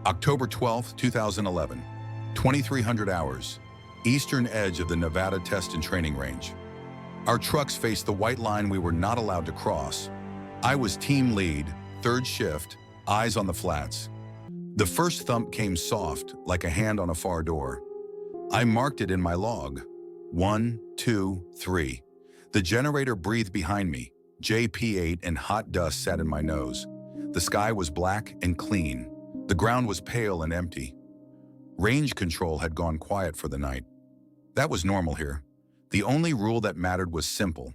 October 12, 2011, 2300 hours, eastern edge of the Nevada Test and Training Range. Our trucks faced the white line we were not allowed to cross. I was team lead, third shift, eyes on the flats. The first thump came soft, like a hand on a far door. I marked it in my log. 1, 2, 3. The generator breathed behind me. JP8 and hot dust sat in my nose. The sky was black and clean. The ground was pale and empty. Range control had gone quiet for the night. That was normal here. The only rule that mattered was simple.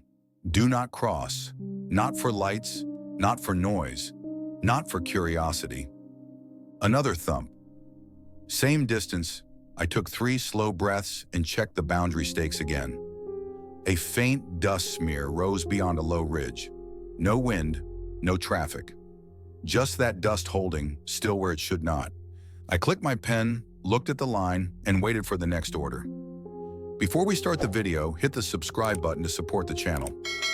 Do not cross. Not for lights, not for noise, not for curiosity. Another thump. Same distance. I took 3 slow breaths and checked the boundary stakes again. A faint dust smear rose beyond a low ridge. No wind, no traffic. Just that dust holding, still where it should not. I clicked my pen, looked at the line, and waited for the next order. Before we start the video, hit the subscribe button to support the channel.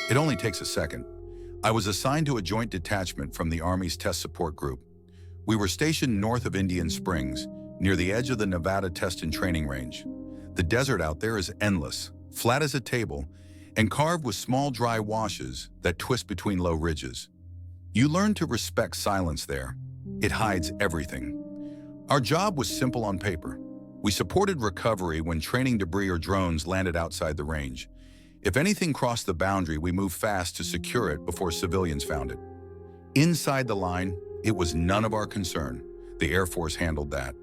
It only takes a second. I was assigned to a joint detachment from the Army's Test Support Group. We were stationed north of Indian Springs, near the edge of the Nevada Test and Training Range. The desert out there is endless, flat as a table, and carved with small dry washes that twist between low ridges. You learn to respect silence there. It hides everything. Our job was simple on paper. We supported recovery when training debris or drones landed outside the range. If anything crossed the boundary, we moved fast to secure it before civilians found it. Inside the line, it was none of our concern. The Air Force handled that.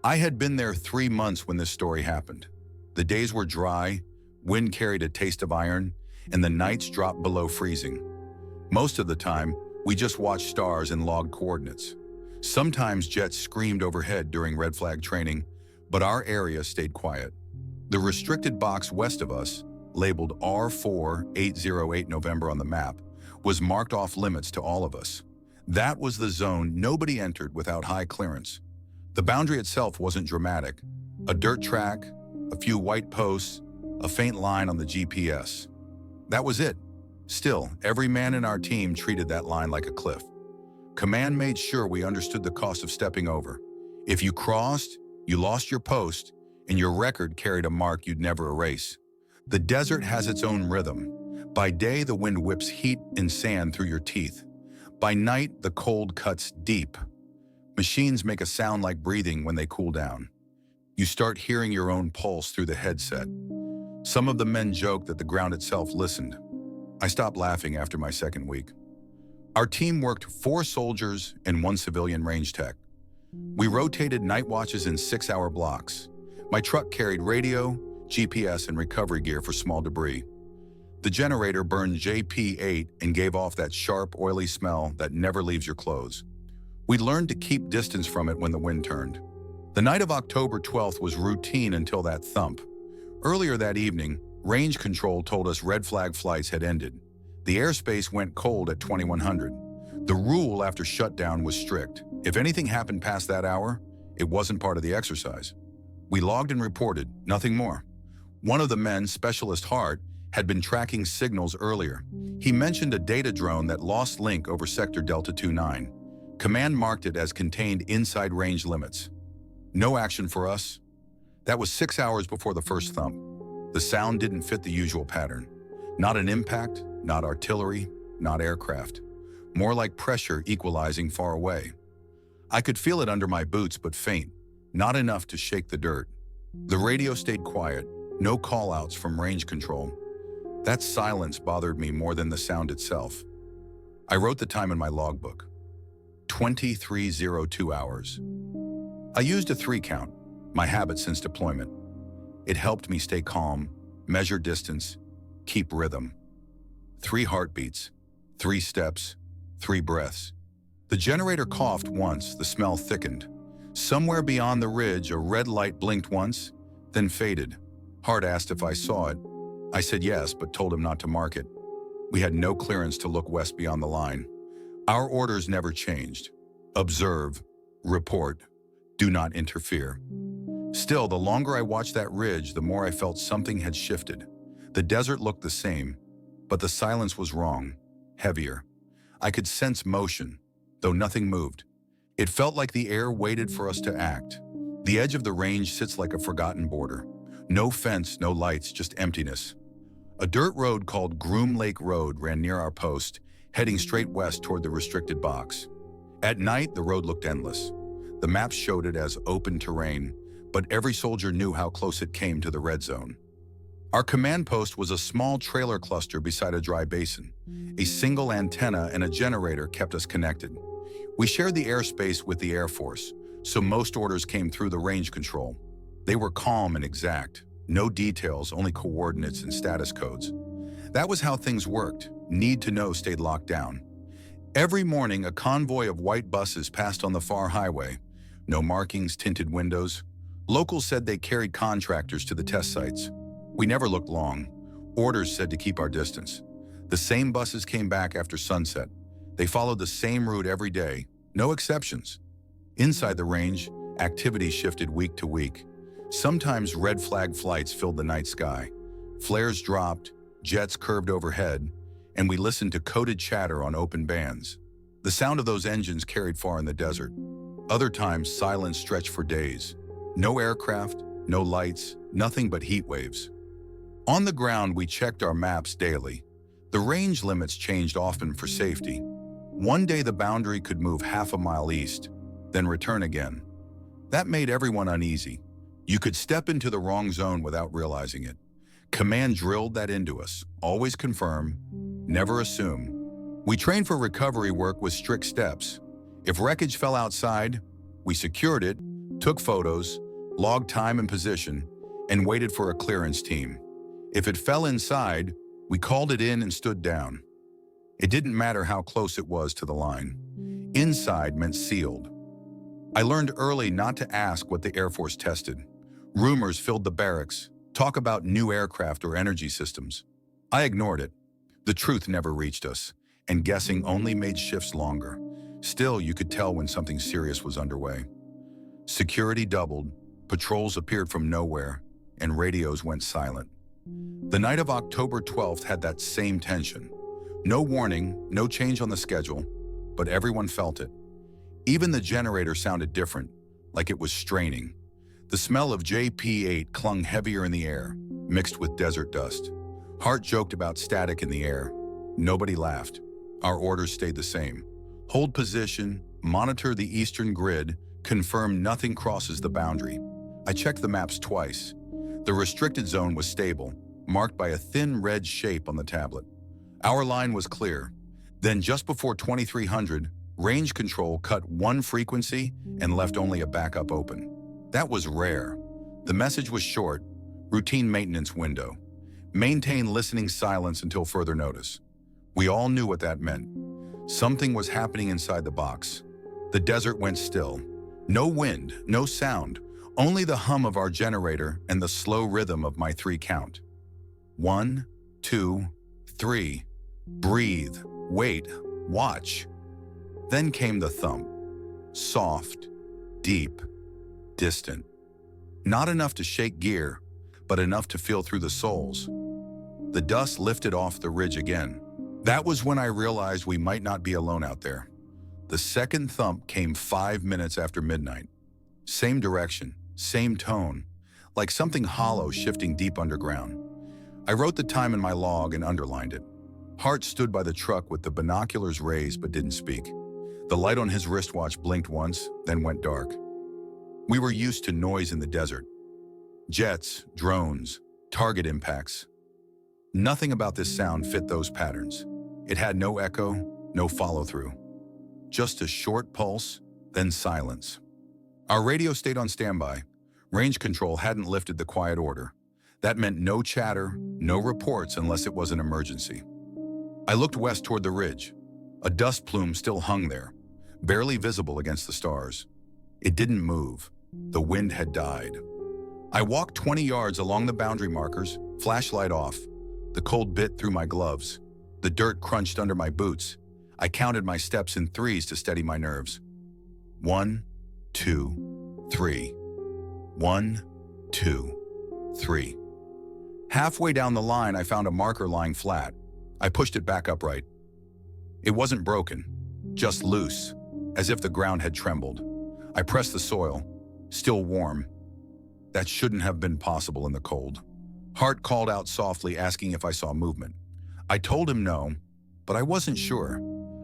I had been there 3 months when this story happened. The days were dry, wind carried a taste of iron, and the nights dropped below freezing. Most of the time, we just watched stars and logged coordinates. Sometimes jets screamed overhead during red flag training, but our area stayed quiet. The restricted box west of us, labeled R-4808 November on the map, was marked off limits to all of us. That was the zone nobody entered without high clearance. The boundary itself wasn't dramatic. A dirt track, a few white posts, a faint line on the GPS. That was it. Still, every man in our team treated that line like a cliff. Command made sure we understood the cost of stepping over. If you crossed, you lost your post, and your record carried a mark you'd never erase. The desert has its own rhythm. By day, the wind whips heat and sand through your teeth. By night, the cold cuts deep. Machines make a sound like breathing when they cool down. You start hearing your own pulse through the headset. Some of the men joke that the ground itself listened. I stopped laughing after my second week. Our team worked 4 soldiers and 1 civilian range tech. We rotated night watches in 6-hour blocks. My truck carried radio, GPS, and recovery gear for small debris. The generator burned JP8 and gave off that sharp, oily smell that never leaves your clothes. We learned to keep distance from it when the wind turned. The night of October 12th was routine until that thump. Earlier that evening, range control told us red flag flights had ended. The airspace went cold at 2100. The rule after shutdown was strict. If anything happened past that hour, it wasn't part of the exercise. We logged and reported, nothing more. One of the men, Specialist Hart, had been tracking signals earlier. He mentioned a data drone that lost link over sector Delta 29. Command marked it as contained inside range limits. No action for us. That was 6 hours before the first thump. The sound didn't fit the usual pattern. Not an impact, not artillery, not aircraft. More like pressure equalizing far away. I could feel it under my boots, but faint, not enough to shake the dirt. The radio stayed quiet, no call-outs from range control. That silence bothered me more than the sound itself. I wrote the time in my logbook. 2302 hours. I used a 3 count, my habit since deployment. It helped me stay calm, measure distance, keep rhythm. 3 heartbeats, 3 steps, 3 breaths. The generator coughed once, the smell thickened. Somewhere beyond the ridge, a red light blinked once, then faded. Hart asked if I saw it. I said yes, but told him not to mark it. We had no clearance to look west beyond the line. Our orders never changed. Observe, report, do not interfere. Still, the longer I watched that ridge, the more I felt something had shifted. The desert looked the same, but the silence was wrong, heavier. I could sense motion, though nothing moved. It felt like the air waited for us to act. The edge of the range sits like a forgotten border. No fence, no lights, just emptiness. A dirt road called Groom Lake Road ran near our post, heading straight west toward the restricted box. At night, the road looked endless. The maps showed it as open terrain, but every soldier knew how close it came to the red zone. Our command post was a small trailer cluster beside a dry basin. A single antenna and a generator kept us connected. We shared the airspace with the Air Force, so most orders came through the range control. They were calm and exact. No details, only coordinates and status codes. That was how things worked. Need to know stayed locked down. Every morning, a convoy of white buses passed on the far highway. No markings, tinted windows. Locals said they carried contractors to the test sites. We never looked long. Orders said to keep our distance. The same buses came back after sunset. They followed the same route every day, no exceptions. Inside the range, activity shifted week to week. Sometimes red flag flights filled the night sky. Flares dropped, jets curved overhead, and we listened to coded chatter on open bands. The sound of those engines carried far in the desert. Other times, silence stretched for days. No aircraft, no lights, nothing but heat waves. On the ground, we checked our maps daily. The range limits changed often for safety. One day the boundary could move half a mile east, then return again. That made everyone uneasy. You could step into the wrong zone without realizing it. Command drilled that into us. Always confirm, never assume. We trained for recovery work with strict steps. If wreckage fell outside, we secured it, took photos, logged time and position, and waited for a clearance team. If it fell inside, we called it in and stood down. It didn't matter how close it was to the line. Inside meant sealed. I learned early not to ask what the Air Force tested. Rumors filled the barracks, talk about new aircraft or energy systems. I ignored it. The truth never reached us, and guessing only made shifts longer. Still, you could tell when something serious was underway. Security doubled, patrols appeared from nowhere, and radios went silent. The night of October 12th had that same tension. No warning, no change on the schedule, but everyone felt it. Even the generator sounded different, like it was straining. The smell of JP-8 clung heavier in the air, mixed with desert dust. Hart joked about static in the air. Nobody laughed. Our orders stayed the same. Hold position, monitor the eastern grid, confirm nothing crosses the boundary. I checked the maps twice. The restricted zone was stable, marked by a thin red shape on the tablet. Our line was clear. Then just before 2300, range control cut one frequency and left only a backup open. That was rare. The message was short, routine maintenance window. Maintain listening silence until further notice. We all knew what that meant. Something was happening inside the box. The desert went still. No wind, no sound, only the hum of our generator and the slow rhythm of my 3 count. 1, 2, 3. Breathe, wait, watch. Then came the thump. Soft, deep, distant. Not enough to shake gear, but enough to feel through the soles. The dust lifted off the ridge again. That was when I realized we might not be alone out there. The second thump came 5 minutes after midnight. Same direction, same tone, like something hollow shifting deep underground. I wrote the time in my log and underlined it. Hart stood by the truck with the binoculars raised but didn't speak. The light on his wristwatch blinked once, then went dark. We were used to noise in the desert. Jets, drones, target impacts. Nothing about this sound fit those patterns. It had no echo, no follow-through. Just a short pulse, then silence. Our radio stayed on standby. Range control hadn't lifted the quiet order. That meant no chatter, no reports unless it was an emergency. I looked west toward the ridge. A dust plume still hung there, barely visible against the stars. It didn't move. The wind had died. I walked 20 yards along the boundary markers, flashlight off. The cold bit through my gloves. The dirt crunched under my boots. I counted my steps in threes to steady my nerves. 1, 2, 3. 1, 2, 3. Halfway down the line, I found a marker lying flat. I pushed it back upright. It wasn't broken, just loose, as if the ground had trembled. I pressed the soil, still warm. That shouldn't have been possible in the cold. Hart called out softly, asking if I saw movement. I told him no, but I wasn't sure.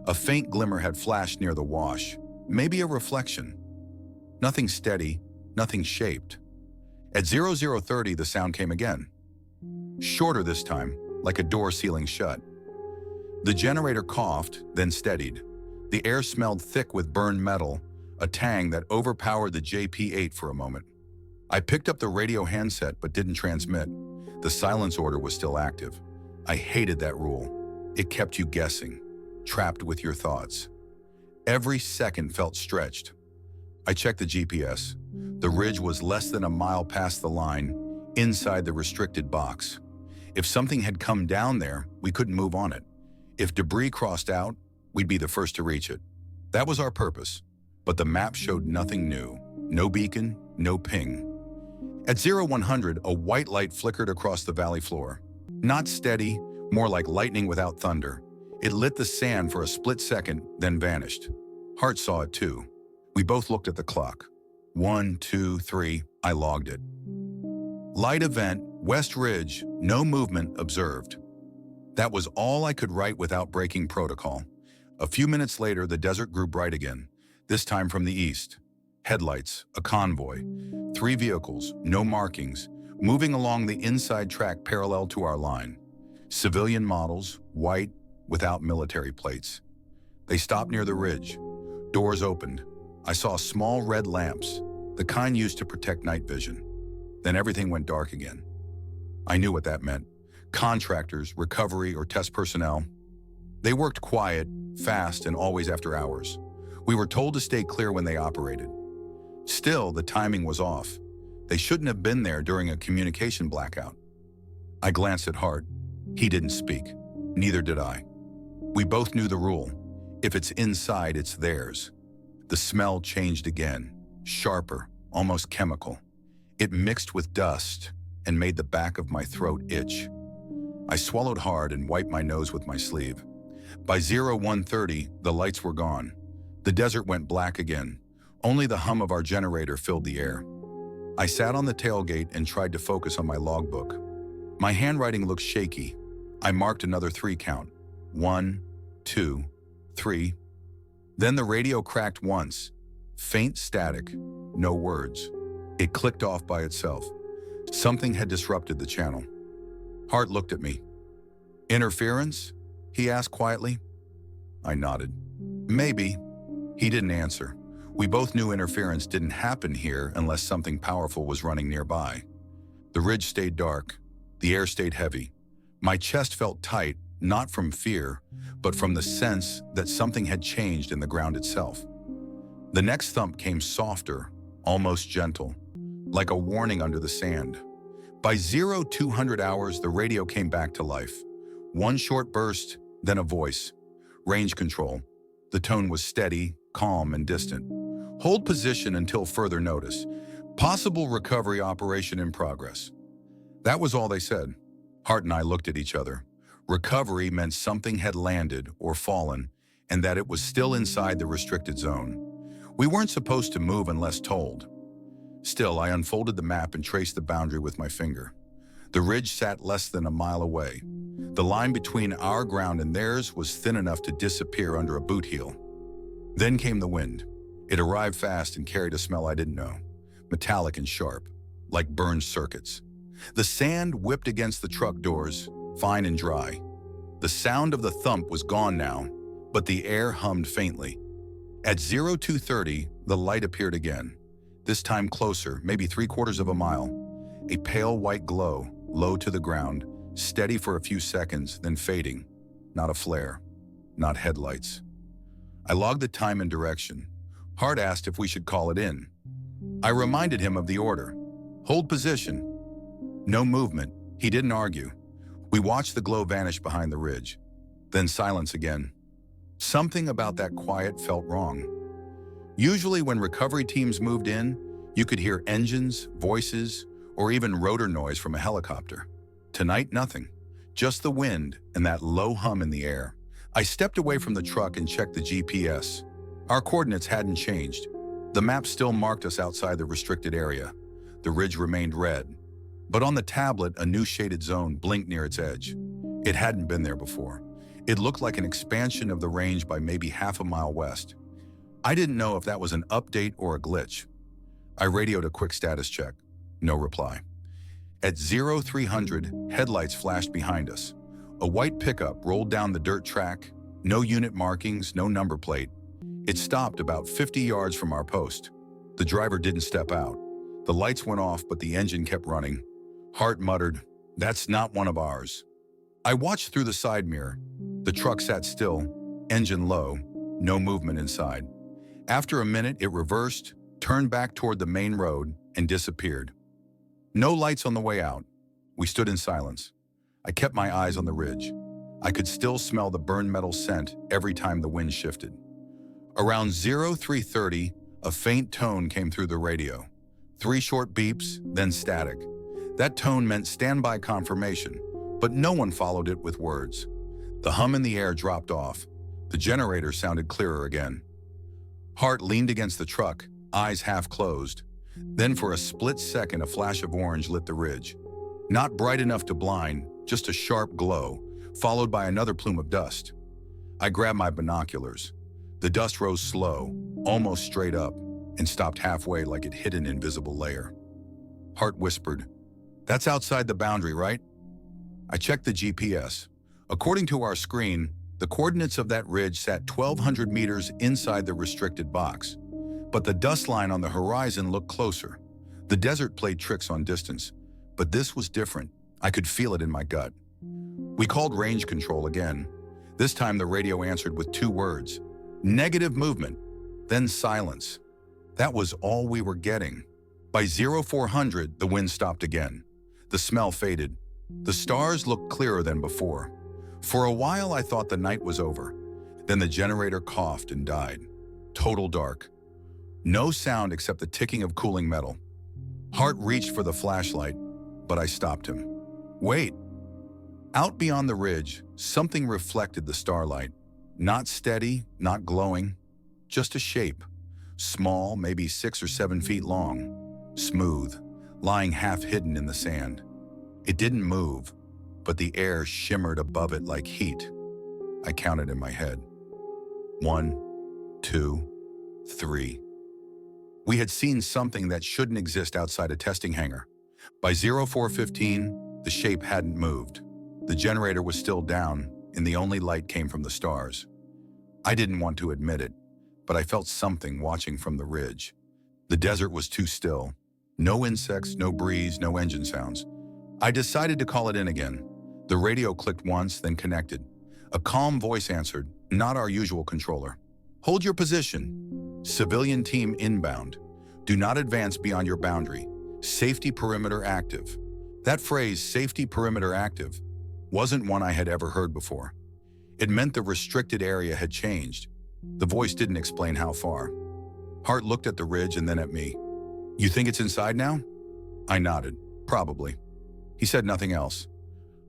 A faint glimmer had flashed near the wash, maybe a reflection. Nothing steady, nothing shaped. At 0030, the sound came again. Shorter this time, like a door sealing shut. The generator coughed, then steadied. The air smelled thick with burned metal, a tang that overpowered the JP-8 for a moment. I picked up the radio handset but didn't transmit. The silence order was still active. I hated that rule. It kept you guessing, trapped with your thoughts. Every second felt stretched. I checked the GPS. The ridge was less than a mile past the line, inside the restricted box. If something had come down there, we couldn't move on it. If debris crossed out, we'd be the first to reach it. That was our purpose. But the map showed nothing new. No beacon, no ping. At 0100, a white light flickered across the valley floor. Not steady, more like lightning without thunder. It lit the sand for a split second, then vanished. Hart saw it too. We both looked at the clock. 1, 2, 3, I logged it. Light event, West Ridge, no movement observed. That was all I could write without breaking protocol. A few minutes later, the desert grew bright again, this time from the east. Headlights, a convoy, 3 vehicles, no markings, moving along the inside track parallel to our line. Civilian models, white, without military plates. They stopped near the ridge. Doors opened. I saw small red lamps, the kind used to protect night vision. Then everything went dark again. I knew what that meant. Contractors, recovery, or test personnel. They worked quiet, fast, and always after hours. We were told to stay clear when they operated. Still, the timing was off. They shouldn't have been there during a communication blackout. I glanced at Hart. He didn't speak. Neither did I. We both knew the rule. If it's inside, it's theirs. The smell changed again, sharper, almost chemical. It mixed with dust and made the back of my throat itch. I swallowed hard and wiped my nose with my sleeve. By 0130, the lights were gone. The desert went black again. Only the hum of our generator filled the air. I sat on the tailgate and tried to focus on my logbook. My handwriting looked shaky. I marked another 3 count. 1, 2, 3. Then the radio cracked once. Faint static, no words. It clicked off by itself. Something had disrupted the channel. Hart looked at me. "Interference?" he asked quietly. I nodded. "Maybe." He didn't answer. We both knew interference didn't happen here unless something powerful was running nearby. The ridge stayed dark. The air stayed heavy. My chest felt tight, not from fear, but from the sense that something had changed in the ground itself. The next thump came softer, almost gentle, like a warning under the sand. By 0200 hours, the radio came back to life. One short burst, then a voice. Range control. The tone was steady, calm, and distant. Hold position until further notice. Possible recovery operation in progress. That was all they said. Hart and I looked at each other. Recovery meant something had landed or fallen, and that it was still inside the restricted zone. We weren't supposed to move unless told. Still, I unfolded the map and traced the boundary with my finger. The ridge sat less than a mile away. The line between our ground and theirs was thin enough to disappear under a boot heel. Then came the wind. It arrived fast and carried a smell I didn't know. Metallic and sharp, like burned circuits. The sand whipped against the truck doors, fine and dry. The sound of the thump was gone now, but the air hummed faintly. At 0230, the light appeared again. This time closer, maybe 3/4 of a mile. A pale white glow, low to the ground, steady for a few seconds, then fading. Not a flare, not headlights. I logged the time and direction. Hart asked if we should call it in. I reminded him of the order. Hold position. No movement. He didn't argue. We watched the glow vanish behind the ridge. Then silence again. Something about that quiet felt wrong. Usually when recovery teams moved in, you could hear engines, voices, or even rotor noise from a helicopter. Tonight, nothing. Just the wind and that low hum in the air. I stepped away from the truck and checked the GPS. Our coordinates hadn't changed. The map still marked us outside the restricted area. The ridge remained red. But on the tablet, a new shaded zone blinked near its edge. It hadn't been there before. It looked like an expansion of the range by maybe half a mile west. I didn't know if that was an update or a glitch. I radioed a quick status check. No reply. At 0300, headlights flashed behind us. A white pickup rolled down the dirt track. No unit markings, no number plate. It stopped about 50 yards from our post. The driver didn't step out. The lights went off, but the engine kept running. Hart muttered, "That's not one of ours." I watched through the side mirror. The truck sat still, engine low, no movement inside. After a minute, it reversed, turned back toward the main road, and disappeared. No lights on the way out. We stood in silence. I kept my eyes on the ridge. I could still smell the burned metal scent every time the wind shifted. Around 0330, a faint tone came through the radio. 3 short beeps, then static. That tone meant standby confirmation, but no one followed it with words. The hum in the air dropped off. The generator sounded clearer again. Hart leaned against the truck, eyes half closed. Then for a split second, a flash of orange lit the ridge. Not bright enough to blind, just a sharp glow, followed by another plume of dust. I grabbed my binoculars. The dust rose slow, almost straight up, and stopped halfway like it hit an invisible layer. Hart whispered, "That's outside the boundary, right?" I checked the GPS. According to our screen, the coordinates of that ridge sat 1,200 meters inside the restricted box. But the dust line on the horizon looked closer. The desert played tricks on distance, but this was different. I could feel it in my gut. We called range control again. This time the radio answered with 2 words. Negative movement, then silence. That was all we were getting. By 0400, the wind stopped again. The smell faded. The stars looked clearer than before. For a while, I thought the night was over. Then the generator coughed and died. Total dark. No sound except the ticking of cooling metal. Hart reached for the flashlight, but I stopped him. "Wait." Out beyond the ridge, something reflected the starlight. Not steady, not glowing, just a shape. Small, maybe 6 or 7 feet long. Smooth, lying half hidden in the sand. It didn't move, but the air shimmered above it like heat. I counted in my head. 1, 2, 3. We had seen something that shouldn't exist outside a testing hangar. By 0415, the shape hadn't moved. The generator was still down, and the only light came from the stars. I didn't want to admit it, but I felt something watching from the ridge. The desert was too still. No insects, no breeze, no engine sounds. I decided to call it in again. The radio clicked once, then connected. A calm voice answered, not our usual controller. "Hold your position. Civilian team inbound. Do not advance beyond your boundary. Safety perimeter active." That phrase, safety perimeter active, wasn't one I had ever heard before. It meant the restricted area had changed. The voice didn't explain how far. Hart looked at the ridge and then at me. "You think it's inside now?" I nodded. "Probably." He said nothing else.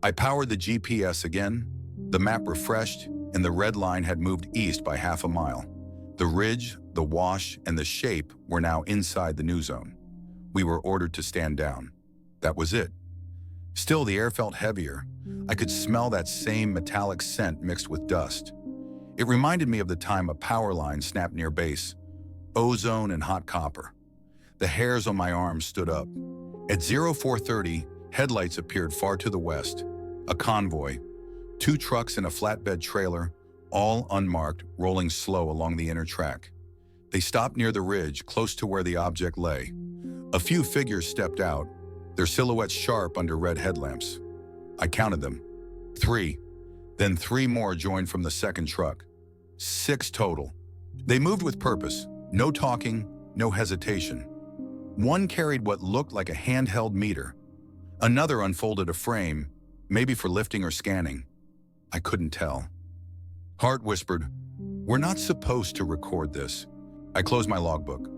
I powered the GPS again. The map refreshed, and the red line had moved east by half a mile. The ridge, the wash, and the shape were now inside the new zone. We were ordered to stand down. That was it. Still, the air felt heavier. I could smell that same metallic scent mixed with dust. It reminded me of the time a power line snapped near base. Ozone and hot copper. The hairs on my arms stood up. At 0430, headlights appeared far to the west. A convoy. 2 trucks and a flatbed trailer, all unmarked, rolling slow along the inner track. They stopped near the ridge, close to where the object lay. A few figures stepped out, their silhouettes sharp under red headlamps. I counted them. 3. Then 3 more joined from the second truck. 6 total. They moved with purpose. No talking, no hesitation. One carried what looked like a handheld meter. Another unfolded a frame, maybe for lifting or scanning. I couldn't tell. Hart whispered, "We're not supposed to record this." I closed my logbook.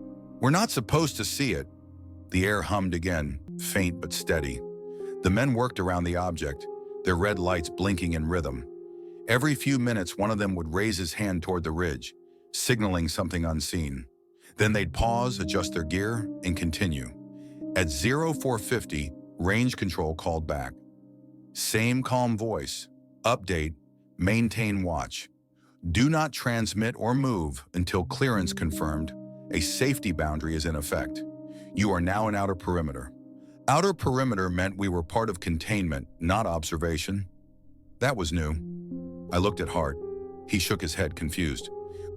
"We're not supposed to see it." The air hummed again, faint but steady. The men worked around the object, their red lights blinking in rhythm. Every few minutes, one of them would raise his hand toward the ridge, signaling something unseen. Then they'd pause, adjust their gear, and continue. At 0450, range control called back. Same calm voice. Update. Maintain watch. Do not transmit or move until clearance confirmed. A safety boundary is in effect. You are now in outer perimeter. Outer perimeter meant we were part of containment, not observation. That was new. I looked at Hart. He shook his head, confused.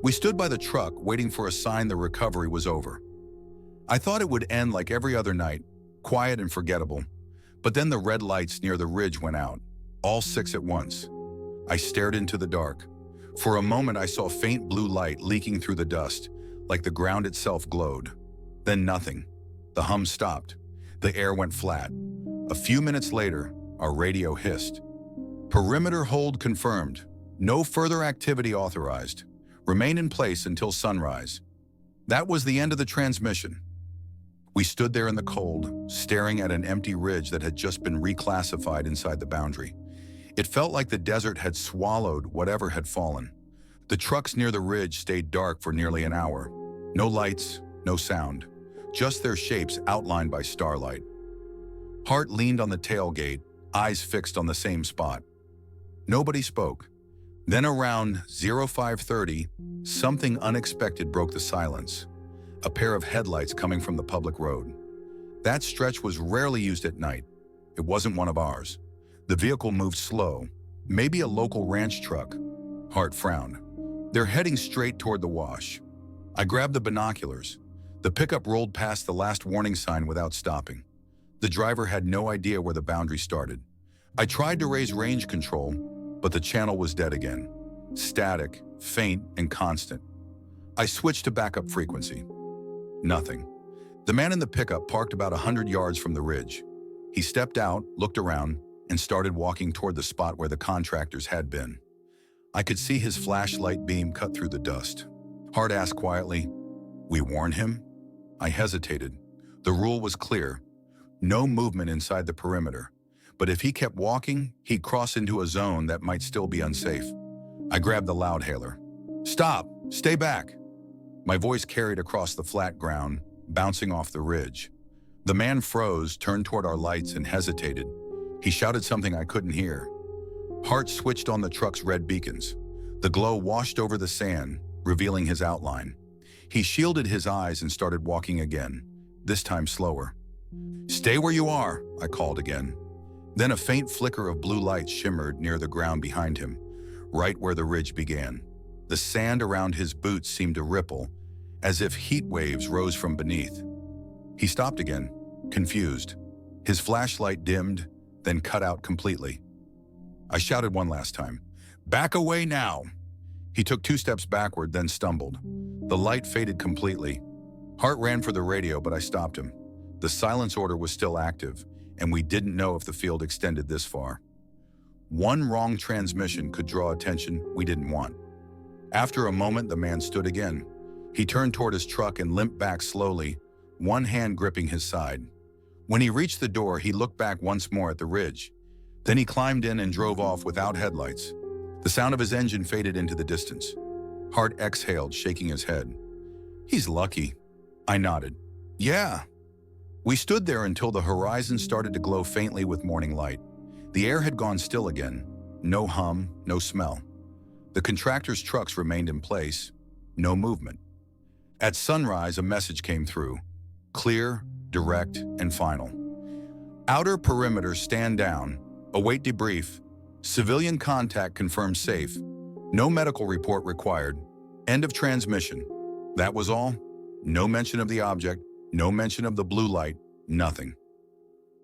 We stood by the truck, waiting for a sign the recovery was over. I thought it would end like every other night, quiet and forgettable. But then the red lights near the ridge went out, all 6 at once. I stared into the dark. For a moment, I saw faint blue light leaking through the dust, like the ground itself glowed. Then nothing. The hum stopped. The air went flat. A few minutes later, our radio hissed. Perimeter hold confirmed. No further activity authorized. Remain in place until sunrise. That was the end of the transmission. We stood there in the cold, staring at an empty ridge that had just been reclassified inside the boundary. It felt like the desert had swallowed whatever had fallen. The trucks near the ridge stayed dark for nearly an hour. No lights, no sound, just their shapes outlined by starlight. Hart leaned on the tailgate, eyes fixed on the same spot. Nobody spoke. Then around 0530, something unexpected broke the silence. A pair of headlights coming from the public road. That stretch was rarely used at night. It wasn't one of ours. The vehicle moved slow, maybe a local ranch truck. Hart frowned. They're heading straight toward the wash. I grabbed the binoculars. The pickup rolled past the last warning sign without stopping. The driver had no idea where the boundary started. I tried to raise range control, but the channel was dead again. Static, faint, and constant. I switched to backup frequency. Nothing. The man in the pickup parked about 100 yards from the ridge. He stepped out, looked around, and started walking toward the spot where the contractors had been. I could see his flashlight beam cut through the dust. Hart asked quietly, "We warn him?" I hesitated. The rule was clear. No movement inside the perimeter. But if he kept walking, he'd cross into a zone that might still be unsafe. I grabbed the loudhailer. "Stop! Stay back!" My voice carried across the flat ground, bouncing off the ridge. The man froze, turned toward our lights, and hesitated. He shouted something I couldn't hear. Hart switched on the truck's red beacons. The glow washed over the sand, revealing his outline. He shielded his eyes and started walking again, this time slower. "Stay where you are," I called again. Then a faint flicker of blue light shimmered near the ground behind him, right where the ridge began. The sand around his boots seemed to ripple, as if heat waves rose from beneath. He stopped again, confused. His flashlight dimmed, then cut out completely. I shouted one last time, "Back away now!" He took 2 steps backward, then stumbled. The light faded completely. Hart ran for the radio, but I stopped him. The silence order was still active, and we didn't know if the field extended this far. One wrong transmission could draw attention we didn't want. After a moment, the man stood again. He turned toward his truck and limped back slowly, one hand gripping his side. When he reached the door, he looked back once more at the ridge. Then he climbed in and drove off without headlights. The sound of his engine faded into the distance. Hart exhaled, shaking his head. "He's lucky." I nodded. "Yeah." We stood there until the horizon started to glow faintly with morning light. The air had gone still again. No hum, no smell. The contractors' trucks remained in place. No movement. At sunrise, a message came through. Clear, direct, and final. Outer perimeter stand down. Await debrief. Civilian contact confirmed safe. No medical report required. End of transmission. That was all. No mention of the object. No mention of the blue light. Nothing.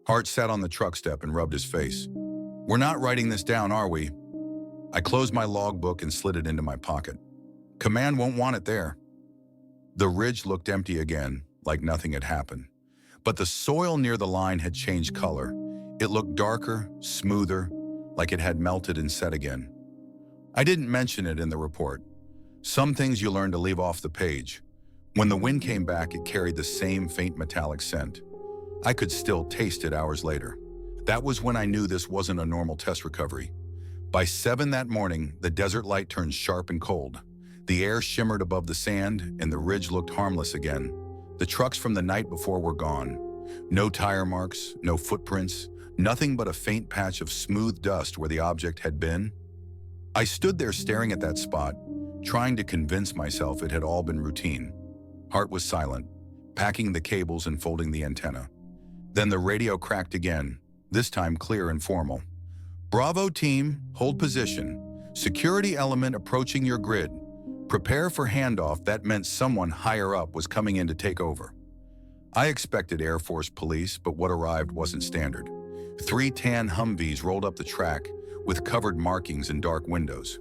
Hart sat on the truck step and rubbed his face. "We're not writing this down, are we?" I closed my logbook and slid it into my pocket. "Command won't want it there." The ridge looked empty again, like nothing had happened. But the soil near the line had changed color. It looked darker, smoother, like it had melted and set again. I didn't mention it in the report. Some things you learn to leave off the page. When the wind came back, it carried the same faint metallic scent. I could still taste it hours later. That was when I knew this wasn't a normal test recovery. By 7 that morning, the desert light turned sharp and cold. The air shimmered above the sand, and the ridge looked harmless again. The trucks from the night before were gone. No tire marks, no footprints, nothing but a faint patch of smooth dust where the object had been. I stood there staring at that spot, trying to convince myself it had all been routine. Hart was silent, packing the cables and folding the antenna. Then the radio cracked again, this time clear and formal. "Bravo team, hold position. Security element approaching your grid. Prepare for handoff." That meant someone higher up was coming in to take over. I expected Air Force police, but what arrived wasn't standard. 3 tan Humvees rolled up the track with covered markings and dark windows.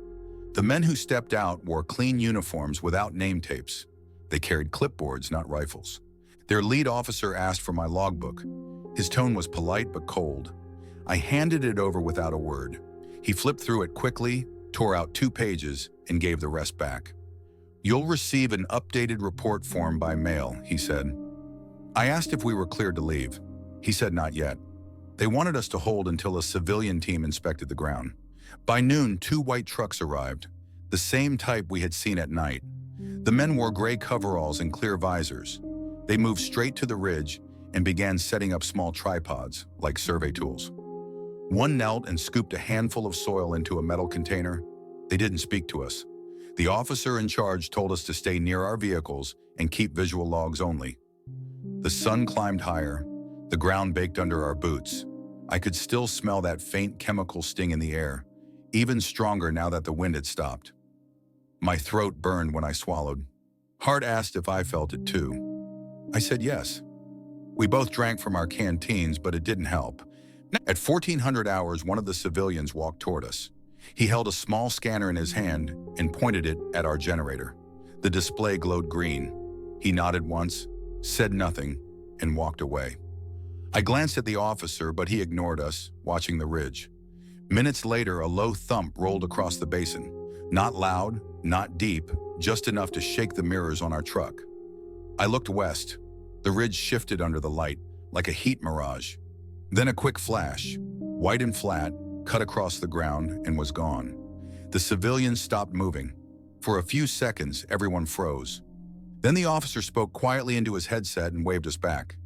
The men who stepped out wore clean uniforms without name tapes. They carried clipboards, not rifles. Their lead officer asked for my logbook. His tone was polite but cold. I handed it over without a word. He flipped through it quickly, tore out 2 pages, and gave the rest back. "You'll receive an updated report form by mail," he said. I asked if we were cleared to leave. He said not yet. They wanted us to hold until a civilian team inspected the ground. By noon, 2 white trucks arrived, the same type we had seen at night. The men wore gray coveralls and clear visors. They moved straight to the ridge and began setting up small tripods, like survey tools. One knelt and scooped a handful of soil into a metal container. They didn't speak to us. The officer in charge told us to stay near our vehicles and keep visual logs only. The sun climbed higher. The ground baked under our boots. I could still smell that faint chemical sting in the air, even stronger now that the wind had stopped. My throat burned when I swallowed. Hart asked if I felt it too. I said yes. We both drank from our canteens, but it didn't help. At 1400 hours, one of the civilians walked toward us. He held a small scanner in his hand and pointed it at our generator. The display glowed green. He nodded once, said nothing, and walked away. I glanced at the officer, but he ignored us, watching the ridge. Minutes later, a low thump rolled across the basin. Not loud, not deep, just enough to shake the mirrors on our truck. I looked west. The ridge shifted under the light, like a heat mirage. Then a quick flash, white and flat, cut across the ground and was gone. The civilians stopped moving. For a few seconds, everyone froze. Then the officer spoke quietly into his headset and waved us back.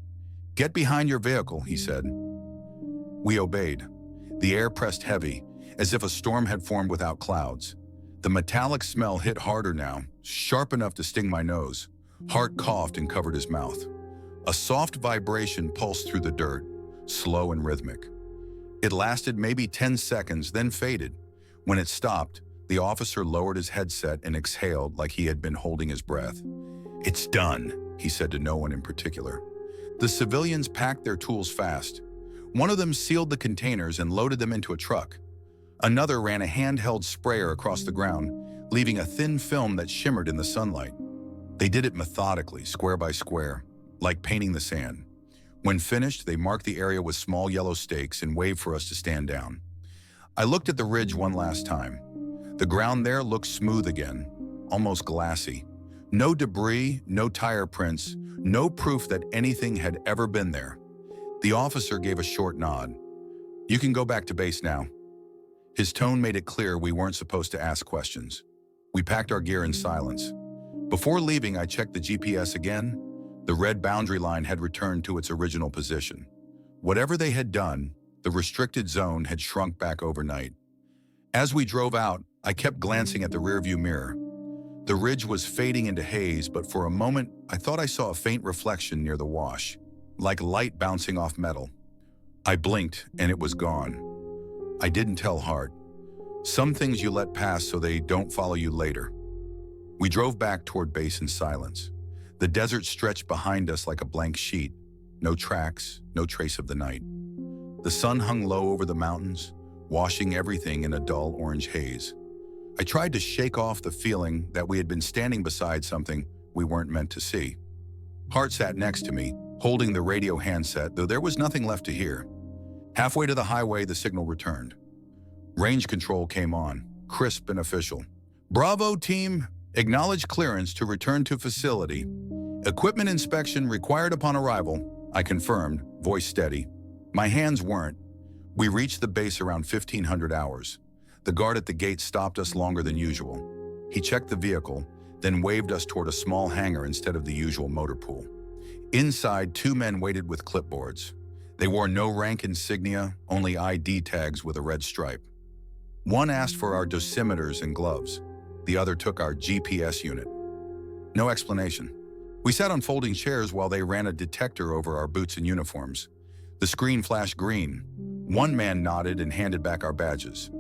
"Get behind your vehicle," he said. We obeyed. The air pressed heavy, as if a storm had formed without clouds. The metallic smell hit harder now, sharp enough to sting my nose. Hart coughed and covered his mouth. A soft vibration pulsed through the dirt, slow and rhythmic. It lasted maybe 10 seconds, then faded. When it stopped, the officer lowered his headset and exhaled like he had been holding his breath. "It's done," he said to no one in particular. The civilians packed their tools fast. One of them sealed the containers and loaded them into a truck. Another ran a handheld sprayer across the ground, leaving a thin film that shimmered in the sunlight. They did it methodically, square by square, like painting the sand. When finished, they marked the area with small yellow stakes and waved for us to stand down. I looked at the ridge one last time. The ground there looked smooth again, almost glassy. No debris, no tire prints, no proof that anything had ever been there. The officer gave a short nod. "You can go back to base now." His tone made it clear we weren't supposed to ask questions. We packed our gear in silence. Before leaving, I checked the GPS again. The red boundary line had returned to its original position. Whatever they had done, the restricted zone had shrunk back overnight. As we drove out, I kept glancing at the rearview mirror. The ridge was fading into haze, but for a moment, I thought I saw a faint reflection near the wash, like light bouncing off metal. I blinked, and it was gone. I didn't tell Hart. Some things you let pass so they don't follow you later. We drove back toward base in silence. The desert stretched behind us like a blank sheet. No tracks, no trace of the night. The sun hung low over the mountains, washing everything in a dull orange haze. I tried to shake off the feeling that we had been standing beside something we weren't meant to see. Hart sat next to me, holding the radio handset, though there was nothing left to hear. Halfway to the highway, the signal returned. Range control came on, crisp and official. "Bravo team, acknowledge clearance to return to facility. Equipment inspection required upon arrival," I confirmed, voice steady. My hands weren't. We reached the base around 1500 hours. The guard at the gate stopped us longer than usual. He checked the vehicle, then waved us toward a small hangar instead of the usual motor pool. Inside, 2 men waited with clipboards. They wore no rank insignia, only ID tags with a red stripe. One asked for our dosimeters and gloves. The other took our GPS unit. No explanation. We sat on folding chairs while they ran a detector over our boots and uniforms. The screen flashed green. One man nodded and handed back our badges.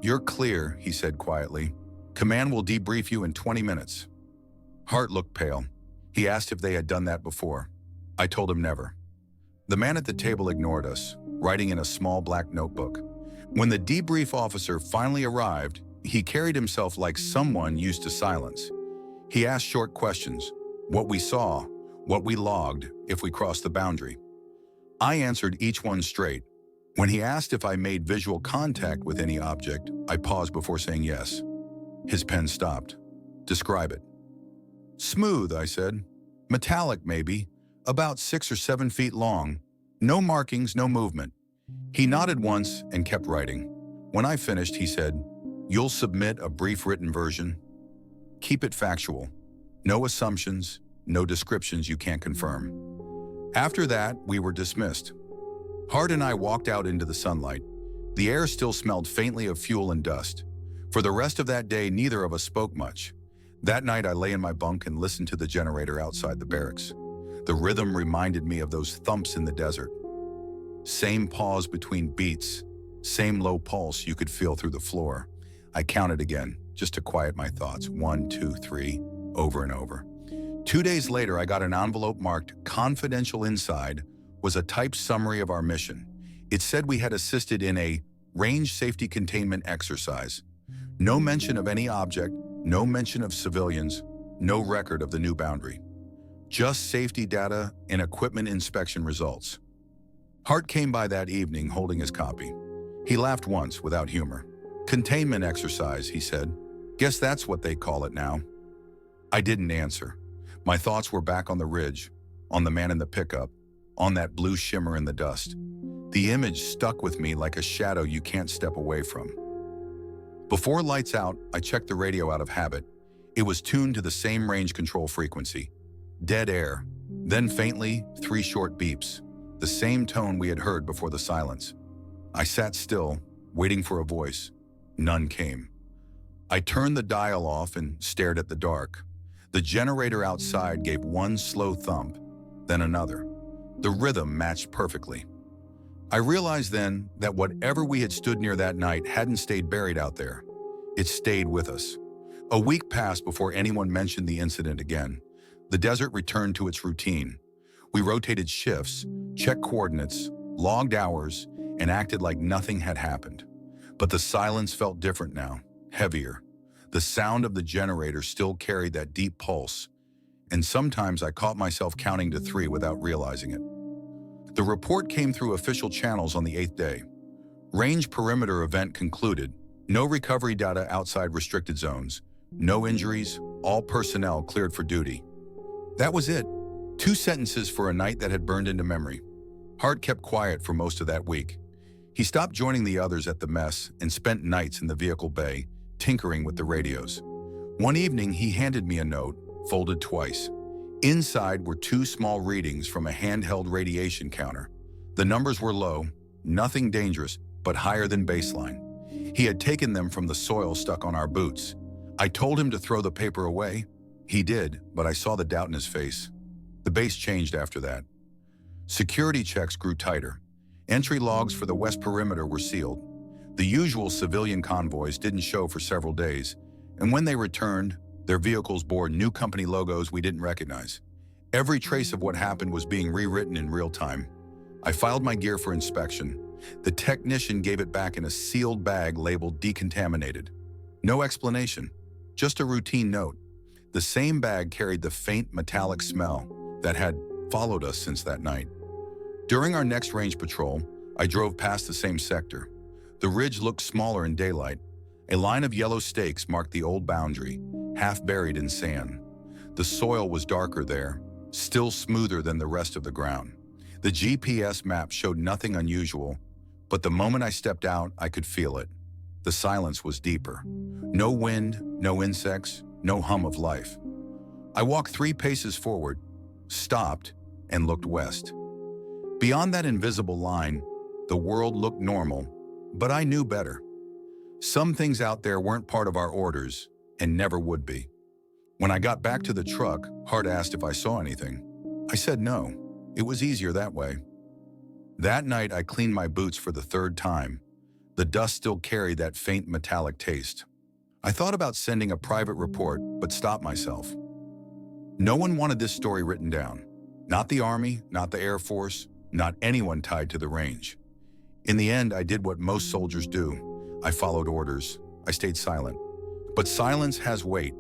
"You're clear," he said quietly. "Command will debrief you in 20 minutes." Hart looked pale. He asked if they had done that before. I told him never. The man at the table ignored us, writing in a small black notebook. When the debrief officer finally arrived, he carried himself like someone used to silence. He asked short questions: what we saw, what we logged, if we crossed the boundary. I answered each one straight. When he asked if I made visual contact with any object, I paused before saying yes. His pen stopped. "Describe it." "Smooth," I said. "Metallic, maybe. About 6 or 7 feet long. No markings, no movement." He nodded once and kept writing. When I finished, he said, "You'll submit a brief written version. Keep it factual. No assumptions, no descriptions you can't confirm." After that, we were dismissed. Hart and I walked out into the sunlight. The air still smelled faintly of fuel and dust. For the rest of that day, neither of us spoke much. That night, I lay in my bunk and listened to the generator outside the barracks. The rhythm reminded me of those thumps in the desert. Same pause between beats, same low pulse you could feel through the floor. I counted again, just to quiet my thoughts. 1, 2, 3, over and over. 2 days later, I got an envelope marked "Confidential." Inside was a typed summary of our mission. It said we had assisted in a range safety containment exercise. No mention of any object, no mention of civilians, no record of the new boundary. Just safety data and equipment inspection results. Hart came by that evening holding his copy. He laughed once without humor. "Containment exercise," he said. "Guess that's what they call it now." I didn't answer. My thoughts were back on the ridge, on the man in the pickup, on that blue shimmer in the dust. The image stuck with me like a shadow you can't step away from. Before lights out, I checked the radio out of habit. It was tuned to the same range control frequency. Dead air, then faintly 3 short beeps, the same tone we had heard before the silence. I sat still, waiting for a voice. None came. I turned the dial off and stared at the dark. The generator outside gave one slow thump, then another. The rhythm matched perfectly. I realized then that whatever we had stood near that night hadn't stayed buried out there. It stayed with us. A week passed before anyone mentioned the incident again. The desert returned to its routine. We rotated shifts, checked coordinates, logged hours, and acted like nothing had happened. But the silence felt different now, heavier. The sound of the generator still carried that deep pulse, and sometimes I caught myself counting to 3 without realizing it. The report came through official channels on the 8th day. Range perimeter event concluded. No recovery data outside restricted zones. No injuries. All personnel cleared for duty. That was it. 2 sentences for a night that had burned into memory. Hart kept quiet for most of that week. He stopped joining the others at the mess and spent nights in the vehicle bay, tinkering with the radios. One evening, he handed me a note, folded twice. Inside were 2 small readings from a handheld radiation counter. The numbers were low, nothing dangerous, but higher than baseline. He had taken them from the soil stuck on our boots. I told him to throw the paper away. He did, but I saw the doubt in his face. The base changed after that. Security checks grew tighter. Entry logs for the west perimeter were sealed. The usual civilian convoys didn't show for several days, and when they returned, their vehicles bore new company logos we didn't recognize. Every trace of what happened was being rewritten in real time. I filed my gear for inspection. The technician gave it back in a sealed bag labeled decontaminated. No explanation, just a routine note. The same bag carried the faint metallic smell that had followed us since that night. During our next range patrol, I drove past the same sector. The ridge looked smaller in daylight. A line of yellow stakes marked the old boundary, half buried in sand. The soil was darker there, still smoother than the rest of the ground. The GPS map showed nothing unusual, but the moment I stepped out, I could feel it. The silence was deeper. No wind, no insects, no hum of life. I walked 3 paces forward, stopped, and looked west. Beyond that invisible line, the world looked normal, but I knew better. Some things out there weren't part of our orders, and never would be. When I got back to the truck, Hart asked if I saw anything. I said no. It was easier that way. That night, I cleaned my boots for the 3rd time. The dust still carried that faint metallic taste. I thought about sending a private report, but stopped myself. No one wanted this story written down. Not the Army, not the Air Force, not anyone tied to the range. In the end, I did what most soldiers do. I followed orders. I stayed silent. But silence has weight.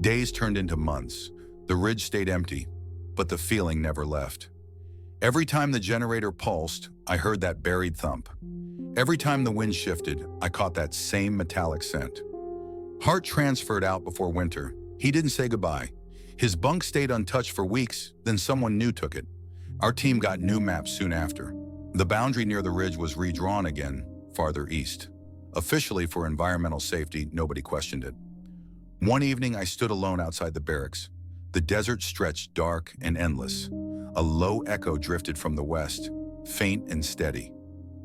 Days turned into months. The ridge stayed empty, but the feeling never left. Every time the generator pulsed, I heard that buried thump. Every time the wind shifted, I caught that same metallic scent. Hart transferred out before winter. He didn't say goodbye. His bunk stayed untouched for weeks, then someone new took it. Our team got new maps soon after. The boundary near the ridge was redrawn again, farther east. Officially, for environmental safety, nobody questioned it. One evening, I stood alone outside the barracks. The desert stretched dark and endless. A low echo drifted from the west, faint and steady.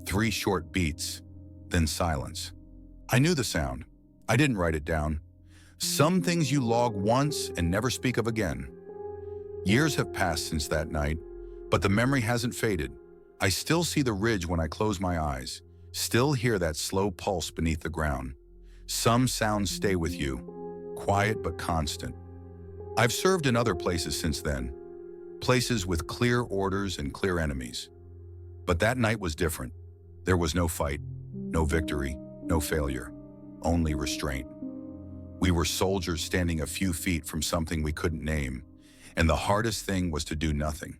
3 short beats, then silence. I knew the sound. I didn't write it down. Some things you log once and never speak of again. Years have passed since that night, but the memory hasn't faded. I still see the ridge when I close my eyes, still hear that slow pulse beneath the ground. Some sounds stay with you, quiet but constant. I've served in other places since then, places with clear orders and clear enemies. But that night was different. There was no fight, no victory, no failure, only restraint. We were soldiers standing a few feet from something we couldn't name, and the hardest thing was to do nothing.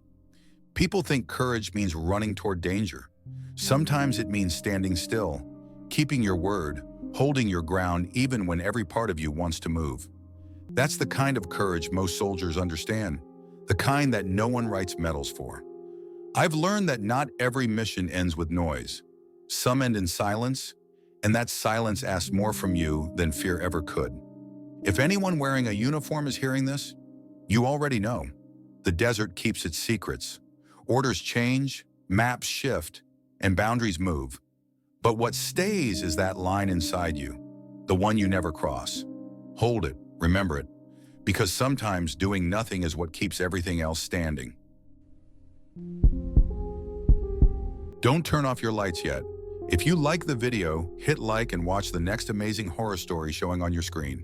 People think courage means running toward danger. Sometimes it means standing still, keeping your word, holding your ground even when every part of you wants to move. That's the kind of courage most soldiers understand, the kind that no one writes medals for. I've learned that not every mission ends with noise. Some end in silence, and that silence asks more from you than fear ever could. If anyone wearing a uniform is hearing this, you already know. The desert keeps its secrets. Orders change, maps shift, and boundaries move. But what stays is that line inside you, the one you never cross. Hold it, remember it, because sometimes doing nothing is what keeps everything else standing. Don't turn off your lights yet. If you like the video, hit like and watch the next amazing horror story showing on your screen.